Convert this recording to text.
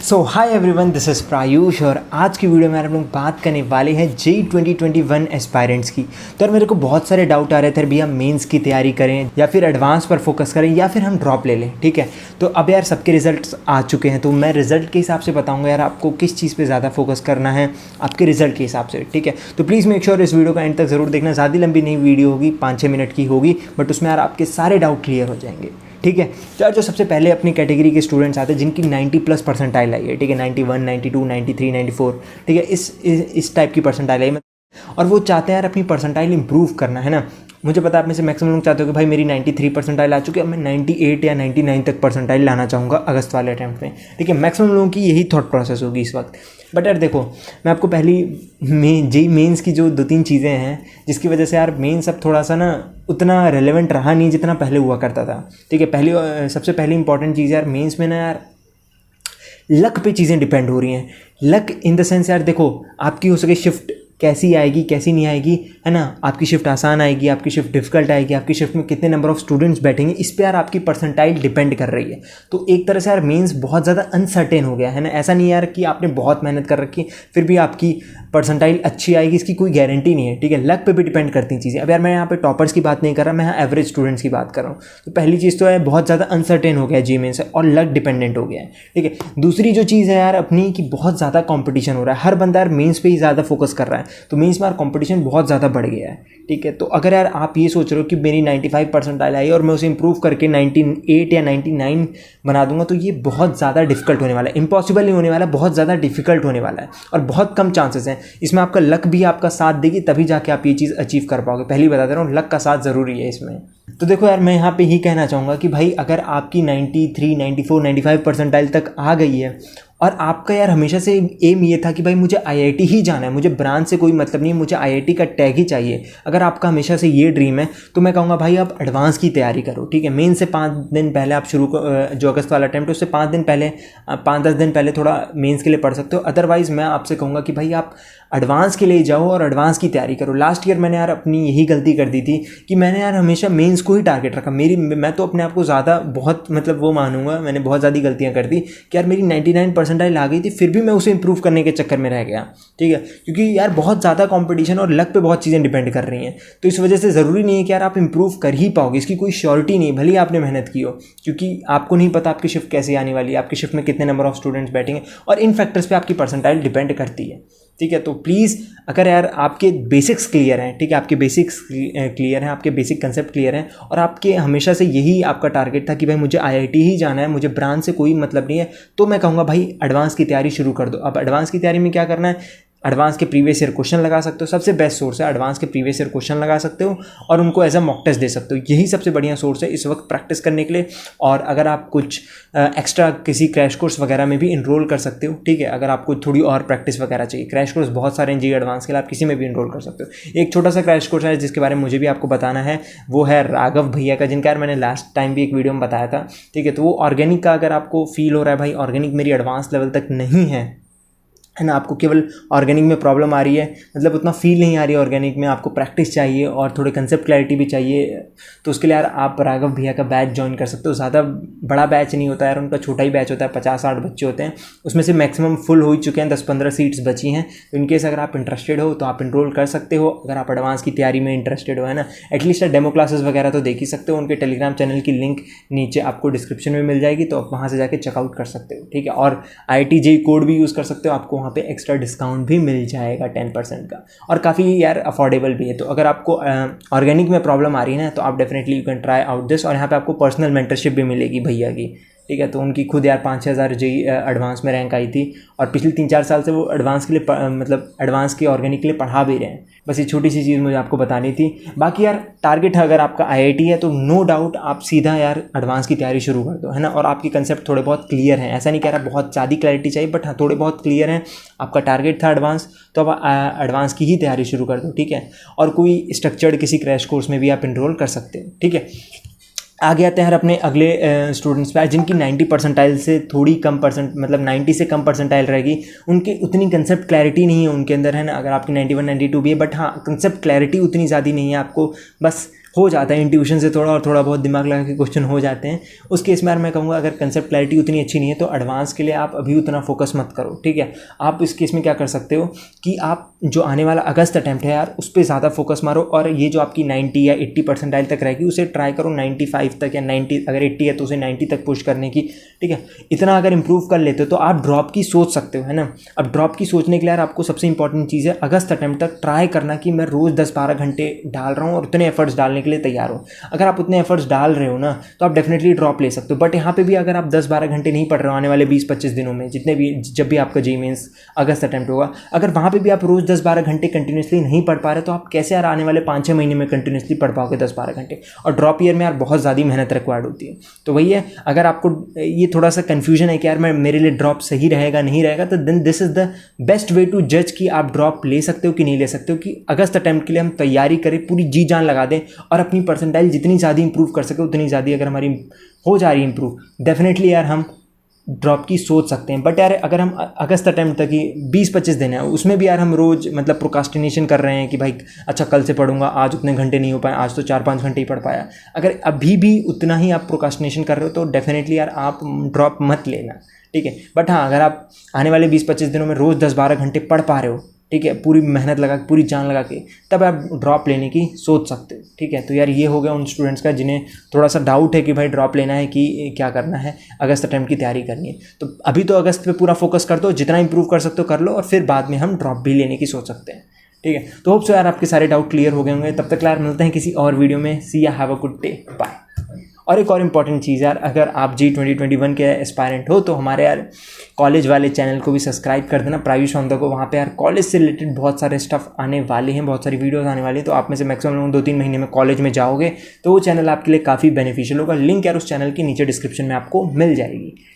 So hi everyone, this is Prayush और आज की वीडियो में हम लोग बात करने वाले हैं जेई 2021 एस्पायरेंट्स की। तो यार मेरे को बहुत सारे डाउट आ रहे थे भैया मेंस की तैयारी करें या फिर एडवांस पर फोकस करें या फिर हम ड्रॉप ले लें। ठीक है, तो अब यार सबके रिजल्ट्स आ चुके हैं तो मैं रिजल्ट के हिसाब से बताऊंगा यार आपको किस चीज़ पे ज़्यादा फोकस करना है आपके रिजल्ट के हिसाब से। ठीक है, तो प्लीज़ मेक श्योर इस वीडियो का एंड तक ज़रूर देखना। ज़्यादा लंबी नहीं वीडियो होगी, 5-6 मिनट की होगी, बट उसमें यार आपके सारे डाउट क्लियर हो जाएंगे। ठीक है, तो यार जो सबसे पहले अपनी कैटेगरी के स्टूडेंट्स आते हैं जिनकी 90+ परसेंटाइल आई है, ठीक है, 91, 92, 93, 94, ठीक है, इस टाइप की परसेंटाइल आई और वो चाहते हैं यार अपनी परसेंटाइल इंप्रूव करना है ना। मुझे पता है आप में से मैक्सिमम लोग चाहते हो कि भाई मेरी 93 परसेंटाइल आ चुकी है, अब मैं 98 या 99 तक परसेंटाइल लाना चाहूँगा अगस्त वाले अटैम्प्ट में। ठीक है, मैक्सिमम लोगों की यही थॉट प्रोसेस होगी इस वक्त। बट यार देखो, मैं आपको पहली जेई मेंस की जो 2-3 चीज़ें हैं जिसकी वजह से यार मेंस अब थोड़ा सा ना उतना रेलेवेंट रहा नहीं जितना पहले हुआ करता था। ठीक है, सबसे पहली इंपॉर्टेंट चीज़ यार मेंस में ना यार लक पे चीज़ें डिपेंड हो रही हैं। लक इन द सेंस यार देखो, आपकी हो सके शिफ्ट कैसी आएगी कैसी नहीं आएगी, है ना, आपकी शिफ्ट आसान आएगी, आपकी शिफ्ट डिफिकल्ट आएगी, आपकी शिफ्ट में कितने नंबर ऑफ स्टूडेंट्स बैठेंगे, इस पे यार आपकी परसेंटाइल डिपेंड कर रही है। तो एक तरह से यार मेंस बहुत ज़्यादा अनसर्टेन हो गया है ना। ऐसा नहीं यार कि आपने बहुत मेहनत कर रखी है फिर भी आपकी परसेंटाइल अच्छी आएगी, इसकी कोई गारंटी नहीं है। ठीक है, लक पे भी डिपेंड करती हैं चीज़ें। अब यार मैं यहाँ पे टॉपर्स की बात नहीं कर रहा, मैं यहाँ एवरेज स्टूडेंट्स की बात कर रहा हूँ। तो पहली चीज़ तो है बहुत ज़्यादा अनसर्टेन हो गया है जी मेंस और लक डिपेंडेंट हो गया है। ठीक है, दूसरी जो चीज़ है यार अपनी कि बहुत ज़्यादा कॉम्पिटिशन हो रहा है, हर बंदा यार मेंस पे ही ज़्यादा फोकस कर रहा है, तो मेंस में यार कंपटीशन बहुत ज़्यादा बढ़ गया है। ठीक है, तो अगर यार आप ये सोच रहे हो कि मेरी 95 परसेंटाइल आई और मैं उसे इंप्रूव करके 98 या 99 बना दूंगा, तो ये बहुत ज़्यादा डिफिकल्ट होने वाला है। इम्पॉसिबल नहीं होने वाला, बहुत ज़्यादा डिफिकल्ट होने वाला है और बहुत कम चांसेस हैं इसमें। आपका लक भी आपका साथ देगी तभी जाके आप ये चीज़ अचीव कर पाओगे। पहले ही बता दे रहा हूँ, लक का साथ ज़रूरी है इसमें। तो देखो यार, मैं यहाँ पे ही कहना चाहूँगा कि भाई अगर आपकी 93, 94, 95 परसेंटाइल तक आ गई है और आपका यार हमेशा से एम ये था कि भाई मुझे आईआईटी ही जाना है, मुझे ब्रांच से कोई मतलब नहीं है, मुझे आईआईटी का टैग ही चाहिए, अगर आपका हमेशा से ये ड्रीम है, तो मैं कहूँगा भाई आप एडवांस की तैयारी करो। ठीक है, मेन से 5 दिन पहले आप जो अगस्त वाला अटैम्प्ट है उससे 5 दिन पहले 5-10 दिन पहले थोड़ा मेंस के लिए पढ़ सकते हो। अदरवाइज़ मैं आपसे कहूँगा कि भाई आप एडवांस के लिए जाओ और एडवांस की तैयारी करो। लास्ट ईयर मैंने यार अपनी यही गलती कर दी थी कि मैंने यार हमेशा मेंस को ही टारगेट रखा। मैं तो अपने आप को ज़्यादा बहुत मतलब वो मानूंगा, मैंने बहुत ज़्यादा गलतियाँ कर दी कि यार मेरी 99 परसेंटाइल आ गई थी फिर भी मैं उसे इंप्रूव करने के चक्कर में रह गया। ठीक है, क्योंकि यार बहुत ज़्यादा कंपटीशन और लक पे बहुत चीज़ें डिपेंड कर रही हैं, तो इस वजह से ज़रूरी नहीं है कि यार आप इंप्रूव कर ही पाओगे, इसकी कोई श्योरिटी नहीं, भले ही आपने मेहनत की हो, क्योंकि आपको नहीं पता आपकी शिफ्ट कैसे आने वाली है, आपकी शिफ्ट में कितने नंबर ऑफ स्टूडेंट्स बैठेंगे और इन फैक्टर्स पे आपकी परसेंटाइल डिपेंड करती है। ठीक है, तो प्लीज़ अगर यार आपके बेसिक्स क्लियर हैं, ठीक है, आपके बेसिक्स क्लियर हैं, आपके बेसिक कंसेप्ट क्लियर हैं और आपके हमेशा से यही आपका टारगेट था कि भाई मुझे आईआईटी ही जाना है, मुझे ब्रांच से कोई मतलब नहीं है, तो मैं कहूँगा भाई एडवांस की तैयारी शुरू कर दो। अब एडवांस की तैयारी में क्या करना है, एडवांस के प्रीवियस ईयर क्वेश्चन लगा सकते हो, सबसे बेस्ट सोर्स है एडवांस के प्रीवियस ईयर क्वेश्चन लगा सकते हो और उनको एज अ मॉक टेस्ट दे सकते हो। यही सबसे बढ़िया सोर्स है इस वक्त प्रैक्टिस करने के लिए। और अगर आप कुछ एक्स्ट्रा किसी क्रैश कोर्स वगैरह में भी इनरोल कर सकते हो। ठीक है, अगर आपको थोड़ी और प्रैक्टिस वगैरह चाहिए, क्रैश कोर्स बहुत सारे हैं जी एडवांस के लिए, आप किसी में भी इनरोल कर सकते हो। एक छोटा सा क्रैश कोर्स है जिसके बारे में मुझे भी आपको बताना है, वो है राघव भैया का, जिनका यार मैंने लास्ट टाइम भी एक वीडियो में बताया था। ठीक है, तो वो ऑर्गेनिक का अगर आपको फील हो रहा है भाई ऑर्गेनिक मेरी एडवांस लेवल तक नहीं है ना, आपको केवल ऑर्गेनिक में प्रॉब्लम आ रही है, मतलब उतना फील नहीं आ रही है ऑर्गेनिक में, आपको प्रैक्टिस चाहिए और थोड़े कंसेप्ट क्लैरिटी भी चाहिए, तो उसके लिए यार आप राघव भैया का बैच ज्वाइन कर सकते हो। ज़्यादा बड़ा बैच नहीं होता यार, उनका छोटा ही बैच होता है, 50-60 बच्चे होते हैं, उसमें से मैक्सिमम फुल हो ही चुके हैं, 10-15 सीट्स बची हैं। तो इनकेस अगर आप इंटरेस्टेड हो तो आप इनरोल कर सकते हो, अगर आप एडवांस की तैयारी में इंटरेस्टेड हो, है ना। एटलीस्ट डेमो क्लासेस वगैरह तो देख ही सकते हो, उनके टेलीग्राम चैनल की लिंक नीचे आपको डिस्क्रिप्शन में मिल जाएगी, तो आप वहाँ से जाके चेकआउट कर सकते हो। ठीक है, और IIT JEE कोड भी यूज़ कर सकते हो, आपको वहाँ पे एक्स्ट्रा डिस्काउंट भी मिल जाएगा 10% का, और काफ़ी यार अफोर्डेबल भी है। तो अगर आपको ऑर्गेनिक में प्रॉब्लम आ रही है ना, तो आप definitely you can try out this, और यहाँ पे आपको पर्सनल मेंटरशिप भी मिलेगी भैया की। ठीक है, तो उनकी खुद यार 5-6 हज़ार जेई एडवांस में रैंक आई थी और पिछले 3-4 साल से वो एडवांस के लिए मतलब एडवांस के ऑर्गेनिक के लिए पढ़ा भी रहे हैं। बस ये छोटी सी चीज़ मुझे आपको बतानी थी। बाकी यार टारगेट है अगर आपका आईआईटी है तो नो डाउट आप सीधा यार एडवांस की तैयारी शुरू कर दो, है ना। और आपके कंसेप्ट थोड़े बहुत क्लियर हैं, ऐसा नहीं कह रहा बहुत ज़्यादा क्लैरिटी चाहिए, बट हाँ थोड़े बहुत क्लियर हैं। आपका टारगेट था एडवांस, तो आप एडवांस की ही तैयारी शुरू कर दो। ठीक है, और कोई स्ट्रक्चर्ड किसी क्रैश कोर्स में भी आप इनरोल कर सकते हो। ठीक है, आगे आते हैं यार अपने अगले स्टूडेंट्स पे, जिनकी 90 परसेंटाइल से थोड़ी कम परसेंट मतलब 90 से कम परसेंटाइल रहेगी, उनकी उतनी कंसेप्ट क्लैरिटी नहीं है उनके अंदर, है ना। अगर आपकी 91 92 भी है, बट हाँ कंसेप्ट क्लैरिटी उतनी ज़्यादा नहीं है, आपको बस हो जाता है इंट्यूशन से थोड़ा, और थोड़ा बहुत दिमाग लगा के क्वेश्चन हो जाते हैं। उस केस में यार मैं कहूँगा अगर कंसेप्ट क्लैरिटी उतनी अच्छी नहीं है तो एडवांस के लिए आप अभी उतना फोकस मत करो, ठीक है। आप इस केस में क्या कर सकते हो कि आप जो आने वाला अगस्त अटैम्प्ट है यार उस पर ज़्यादा फोकस मारो, और ये जो आपकी 90 या 80 परसेंटाइल तक रहेगी उसे ट्राई करो 95 तक, या 90 अगर 80 है तो उसे 90 तक पुश करने की, ठीक है। इतना अगर इंप्रूव कर लेते हो तो आप ड्रॉप की सोच सकते हो, है ना। अब ड्रॉप की सोचने के लिए यार आपको सबसे इंपॉर्टेंट चीज़ है अगस्त अटैम्प्ट तक ट्राई करना कि मैं रोज़ 10-12 घंटे डाल रहा हूँ और उतने एफर्ट्स डालने के लिए तैयार हूँ। अगर आप उतने एफर्ट्स डाल रहे हो ना तो आप डेफिनेटली ड्रॉप ले सकते हो। बट यहाँ पे भी अगर आप 10-12 घंटे नहीं पढ़ रहे हो आने वाले 20-25 दिनों में, जितने भी जब भी आपका जी मेंस अगस्त अटैम्प्ट होगा, अगर वहाँ पे भी आप रोज़ 10-12 घंटे कंटिन्यूसली नहीं पढ़ पा रहे तो आप कैसे यार आने वाले 5-6 महीने में कंटिन्यूसली पढ़ पाओगे 10-12 घंटे। और ड्रॉप ईयर में यार बहुत ज़्यादा मेहनत रिक्वायर्ड होती है। तो वही है, अगर आपको ये थोड़ा सा कन्फ्यूजन है कि यार मेरे लिए ड्रॉप सही रहेगा नहीं रहेगा, तो then this is the best way to जज कि आप ड्रॉप ले सकते हो कि नहीं ले सकते हो, कि अगस्त अटैम्प्ट के लिए हम तैयारी करें, पूरी जी जान लगा दें और अपनी परसेंटाइल जितनी ज़्यादा इंप्रूव कर सके उतनी ज़्यादा अगर हमारी हो जा रही है इंप्रूव, डेफिनेटली यार हम ड्रॉप की सोच सकते हैं। बट यार अगर हम अगस्त अटैम्प्ट तक ही 20-25 दिन है उसमें भी यार हम रोज़ मतलब प्रोकास्टिनेशन कर रहे हैं कि भाई अच्छा कल से पढ़ूंगा, आज उतने घंटे नहीं हो पाए, आज तो 4-5 घंटे ही पढ़ पाया, अगर अभी भी उतना ही आप प्रोकास्टिनेशन कर रहे हो तो डेफिनेटली यार आप ड्रॉप मत लेना, ठीक है। बट हाँ, अगर आप आने वाले 20-25 दिनों में रोज़ 10-12 घंटे पढ़ पा रहे हो, ठीक है, पूरी मेहनत लगा के पूरी जान लगा के, तब आप ड्रॉप लेने की सोच सकते हो, ठीक है। तो यार ये हो गया उन स्टूडेंट्स का जिन्हें थोड़ा सा डाउट है कि भाई ड्रॉप लेना है कि क्या करना है, अगस्त अटैम्प्ट की तैयारी करनी है। तो अभी तो अगस्त पे पूरा फोकस कर दो, जितना इंप्रूव कर सकते हो कर लो, और फिर बाद में हम ड्रॉप भी लेने की सोच सकते हैं, ठीक है। तो होप सो यार आपके सारे डाउट क्लियर हो गए होंगे। तब तक यार मिलते हैं किसी और वीडियो में। See ya, have a good day, bye. और एक और इम्पॉर्टेंट चीज़ यार, अगर आप जी 2021 के एस्पायरेंट हो तो हमारे यार कॉलेज वाले चैनल को भी सब्सक्राइब कर देना, प्रायुष ऑन द गो। वहाँ पे यार कॉलेज से रिलेटेड बहुत सारे स्टफ आने वाले हैं, बहुत सारी वीडियोस आने वाली हैं। तो आप में से मैक्सिमम लोग 2-3 महीने में कॉलेज में जाओगे तो वो चैनल आपके लिए काफ़ी बेनिफिशियल होगा। लिंक यार उस चैनल की नीचे डिस्क्रिप्शन में आपको मिल जाएगी।